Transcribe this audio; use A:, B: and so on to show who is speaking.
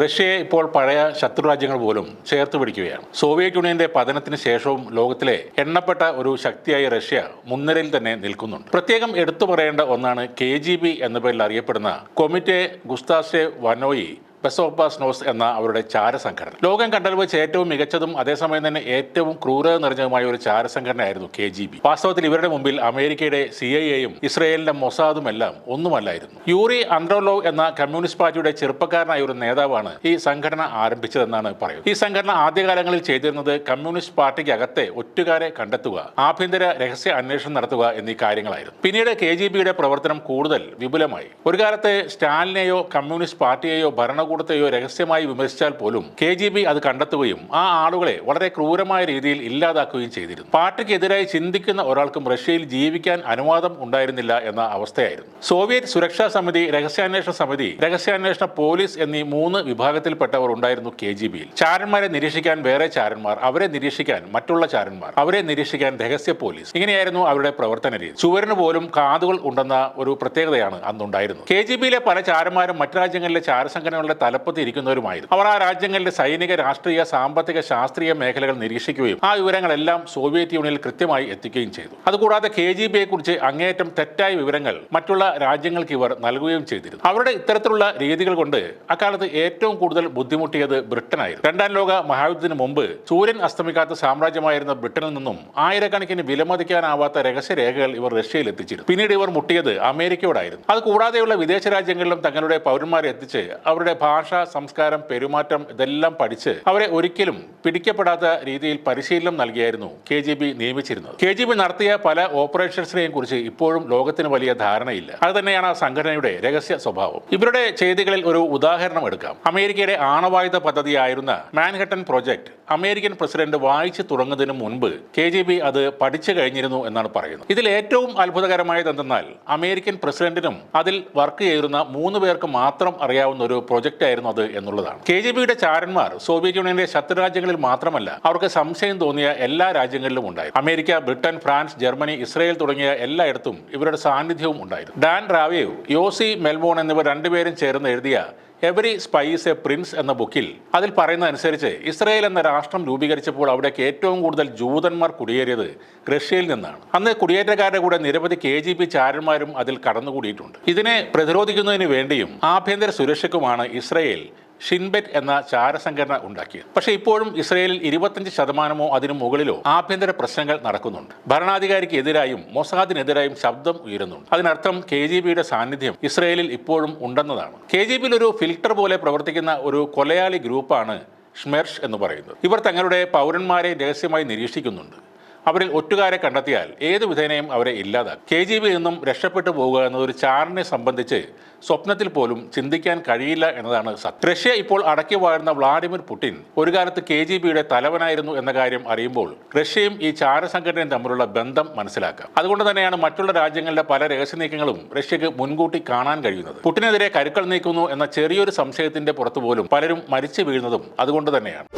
A: റഷ്യയെ ഇപ്പോൾ പഴയ ശത്രുരാജ്യങ്ങൾ പോലും ചേർത്ത് പിടിക്കുകയാണ്. സോവിയറ്റ് യൂണിയന്റെ പതനത്തിന് ശേഷവും ലോകത്തിലെ എണ്ണപ്പെട്ട ഒരു ശക്തിയായ റഷ്യ മുൻനിരയിൽ തന്നെ നിൽക്കുന്നുണ്ട്. പ്രത്യേകം എടുത്തു പറയേണ്ട ഒന്നാണ് KGB എന്ന പേരിൽ അറിയപ്പെടുന്ന കൊമിറ്റെ ഗുസ്താസെ വനോയി ബെസോപാസ്നോസ് എന്ന അവരുടെ ചാരസംഘടന. ലോകം കണ്ടൽ വെച്ച് ഏറ്റവും മികച്ചതും അതേസമയം തന്നെ ഏറ്റവും ക്രൂരത നിറഞ്ഞതുമായ ഒരു ചാരസംഘടനയായിരുന്നു KGB. വാസ്തവത്തിൽ ഇവരുടെ മുമ്പിൽ അമേരിക്കയുടെ CIA-യും ഇസ്രയേലിന്റെ മൊസാദും എല്ലാം ഒന്നുമല്ലായിരുന്നു. യൂറി അൻഡ്രോലോവ് എന്ന കമ്മ്യൂണിസ്റ്റ് പാർട്ടിയുടെ ചെറുപ്പക്കാരനായ ഒരു നേതാവാണ് ഈ സംഘടന ആരംഭിച്ചതെന്നാണ് പറയുന്നത്. ഈ സംഘടന ആദ്യകാലങ്ങളിൽ ചെയ്തിരുന്നത് കമ്മ്യൂണിസ്റ്റ് പാർട്ടിക്ക് അകത്തെ ഒറ്റുകാരെ കണ്ടെത്തുക, ആഭ്യന്തര രഹസ്യ അന്വേഷണം നടത്തുക എന്നീ കാര്യങ്ങളായിരുന്നു. പിന്നീട് KGB-യുടെ പ്രവർത്തനം കൂടുതൽ വിപുലമായി. ഒരു കാലത്ത് സ്റ്റാലിനെയോ കമ്മ്യൂണിസ്റ്റ് പാർട്ടിയെയോ ഭരണകൂടത്തെയോ രഹസ്യമായി വിമർശിച്ചാൽ പോലും KGB അത് കണ്ടെത്തുകയും ആ ആളുകളെ വളരെ ക്രൂരമായ രീതിയിൽ ഇല്ലാതാക്കുകയും ചെയ്തിരുന്നു. പാർട്ടിക്കെതിരായി ചിന്തിക്കുന്ന ഒരാൾക്കും റഷ്യയിൽ ജീവിക്കാൻ അനുവാദം ഉണ്ടായിരുന്നില്ല എന്ന അവസ്ഥയായിരുന്നു. സോവിയറ്റ് സുരക്ഷാ സമിതി, രഹസ്യാന്വേഷണ സമിതി, രഹസ്യാന്വേഷണ പോലീസ് എന്നീ 3 വിഭാഗത്തിൽപ്പെട്ടവർ ഉണ്ടായിരുന്നു KGB-യിൽ. ചാരന്മാരെ നിരീക്ഷിക്കാൻ വേറെ ചാരന്മാർ, അവരെ നിരീക്ഷിക്കാൻ മറ്റുള്ള ചാരന്മാർ, അവരെ നിരീക്ഷിക്കാൻ രഹസ്യ പോലീസ്. ഇങ്ങനെയായിരുന്നു അവരുടെ പ്രവർത്തന രീതി. ചുവരിന് പോലും കാതുകൾ ഉണ്ടെന്ന ഒരു പ്രത്യേകതയാണ് അന്നുണ്ടായിരുന്നത്. KGB-യിലെ പല ചാരന്മാരും മറ്റു രാജ്യങ്ങളിലെ ചാരസംഘടനകളുടെ തലപ്പത്ത് ഇരിക്കുന്നവരുമായിരുന്നു. അവർ ആ രാജ്യങ്ങളുടെ സൈനിക, രാഷ്ട്രീയ, സാമ്പത്തിക, ശാസ്ത്രീയ മേഖലകൾ നിരീക്ഷിക്കുകയും ആ വിവരങ്ങളെല്ലാം സോവിയറ്റ് യൂണിയനിൽ കൃത്യമായി എത്തിക്കുകയും ചെയ്തു. അതുകൂടാതെ KGB-യെ കുറിച്ച് അങ്ങേയറ്റം തെറ്റായ വിവരങ്ങൾ മറ്റുള്ള രാജ്യങ്ങൾക്ക് ഇവർ നൽകുകയും ചെയ്തിരുന്നു. അവരുടെ ഇത്തരത്തിലുള്ള രീതികൾ കൊണ്ട് അക്കാലത്ത് ഏറ്റവും കൂടുതൽ ബുദ്ധിമുട്ടിയത് ബ്രിട്ടനായിരുന്നു. രണ്ടാം ലോക മഹായുദ്ധത്തിന് മുമ്പ് സൂര്യൻ അസ്തമിക്കാത്ത സാമ്രാജ്യമായിരുന്ന ബ്രിട്ടനിൽ നിന്നും ആയിരക്കണക്കിന് വിലമതിക്കാനാവാത്ത രഹസ്യരേഖകൾ ഇവർ റഷ്യയിൽ എത്തിച്ചിരുന്നു. പിന്നീട് ഇവർ മുട്ടിയത് അമേരിക്കയോടായിരുന്നു. അത് കൂടാതെയുള്ള വിദേശ രാജ്യങ്ങളിലും തങ്ങളുടെ പൗരന്മാരെ എത്തിച്ച് അവരുടെ ഭാഷ, സംസ്കാരം, പെരുമാറ്റം ഇതെല്ലാം പഠിച്ച് അവരെ ഒരിക്കലും പിടിക്കപ്പെടാത്ത രീതിയിൽ പരിശീലനം നൽകിയായിരുന്നു KGB നിയമിച്ചിരുന്നത്. KGB നടത്തിയ പല ഓപ്പറേഷൻസിനെയും കുറിച്ച് ഇപ്പോഴും ലോകത്തിന് വലിയ ധാരണയില്ല. അത് തന്നെയാണ് ആ സംഘടനയുടെ രഹസ്യ സ്വഭാവം. ഇവരുടെ ചെയ്തികളിൽ ഒരു ഉദാഹരണം എടുക്കാം. അമേരിക്കയുടെ ആണവായുധ പദ്ധതിയായിരുന്ന മാൻഹട്ടൻ പ്രോജക്ട് അമേരിക്കൻ പ്രസിഡന്റ് വായിച്ചു തുടങ്ങുന്നതിന് മുൻപ് KGB അത് പഠിച്ചു കഴിഞ്ഞിരുന്നു എന്നാണ് പറയുന്നത്. ഇതിൽ ഏറ്റവും അത്ഭുതകരമായത് എന്തെന്നാൽ അമേരിക്കൻ പ്രസിഡന്റിനും അതിൽ വർക്ക് ചെയ്തിരുന്ന 3 പേർക്ക് മാത്രം അറിയാവുന്ന ഒരു പ്രൊജക്റ്റ് ആയിരുന്നു അത് എന്നുള്ളതാണ്. KGB-യുടെ ചാരന്മാർ സോവിയറ്റ് യൂണിയന്റെ ശത്രുരാജ്യങ്ങളിൽ മാത്രമല്ല, അവർക്ക് സംശയം തോന്നിയ എല്ലാ രാജ്യങ്ങളിലും ഉണ്ടായിരുന്നു. America, Britain, France, Germany, Israel തുടങ്ങിയ എല്ലായിടത്തും ഇവരുടെ സാന്നിധ്യവും ഉണ്ടായിരുന്നു. ഡാൻ റാവേവ്, യോസി മെൽമോൺ എന്നിവർ രണ്ടുപേരും ചേർന്ന് എഴുതിയ every spy is A Prince എന്ന ബുക്കിൽ അതിൽ പറയുന്നതനുസരിച്ച് ഇസ്രയേൽ എന്ന രാഷ്ട്രം രൂപീകരിച്ചപ്പോൾ അവിടേക്ക് ഏറ്റവും കൂടുതൽ ജൂതന്മാർ കുടിയേറിയത് റഷ്യയിൽ നിന്നാണ്. അന്ന് കുടിയേറ്റക്കാരുടെ കൂടെ നിരവധി KGB ചാരന്മാരും അതിൽ കടന്നുകൂടിയിട്ടുണ്ട്. ഇതിനെ പ്രതിരോധിക്കുന്നതിന് വേണ്ടിയും ആഭ്യന്തര സുരക്ഷയ്ക്കുമാണ് ഇസ്രയേൽ ഷിൻബെറ്റ് എന്ന ചാരസംഘടന ഉണ്ടാക്കിയത്. പക്ഷേ ഇപ്പോഴും ഇസ്രയേലിൽ 25% അതിനു മുകളിലോ ആഭ്യന്തര പ്രശ്നങ്ങൾ നടക്കുന്നുണ്ട്. ഭരണാധികാരിക്ക് എതിരായും മൊസാദിനെതിരായും ശബ്ദം ഉയരുന്നുണ്ട്. അതിനർത്ഥം KGB-യുടെ സാന്നിധ്യം ഇസ്രയേലിൽ ഇപ്പോഴും ഉണ്ടെന്നതാണ്. KGB-യിൽ ഒരു ഫിൽട്ടർ പോലെ പ്രവർത്തിക്കുന്ന ഒരു കൊലയാളി ഗ്രൂപ്പാണ് ഷ്മെർഷ് എന്ന് പറയുന്നത്. ഇവർ തങ്ങളുടെ പൗരന്മാരെ രഹസ്യമായി നിരീക്ഷിക്കുന്നുണ്ട്. അവരിൽ ഒറ്റുകാരെ കണ്ടെത്തിയാൽ ഏതു വിധേനയും അവരെ ഇല്ലാതാക്കും. KGB-യിൽ നിന്നും രക്ഷപ്പെട്ടു പോകുക എന്നതൊരു ചാരനെ സംബന്ധിച്ച് സ്വപ്നത്തിൽ പോലും ചിന്തിക്കാൻ കഴിയില്ല എന്നതാണ് സത്യം. റഷ്യ ഇപ്പോൾ അടക്കി വാഴുന്ന വ്ളാഡിമിർ പുടിൻ ഒരു കാലത്ത് KGB-യുടെ തലവനായിരുന്നു എന്ന കാര്യം അറിയുമ്പോൾ റഷ്യയും ഈ ചാരസംഘടനയും തമ്മിലുള്ള ബന്ധം മനസ്സിലാക്കാം. അതുകൊണ്ട് തന്നെയാണ് മറ്റുള്ള രാജ്യങ്ങളിലെ പല രഹസ്യ നീക്കങ്ങളും റഷ്യക്ക് മുൻകൂട്ടി കാണാൻ കഴിയുന്നത്. പുടിനെതിരെ കരുക്കൾ നീക്കുന്നു എന്ന ചെറിയൊരു സംശയത്തിന്റെ പുറത്തുപോലും പലരും മരിച്ചു വീഴുന്നതും അതുകൊണ്ട് തന്നെയാണ്.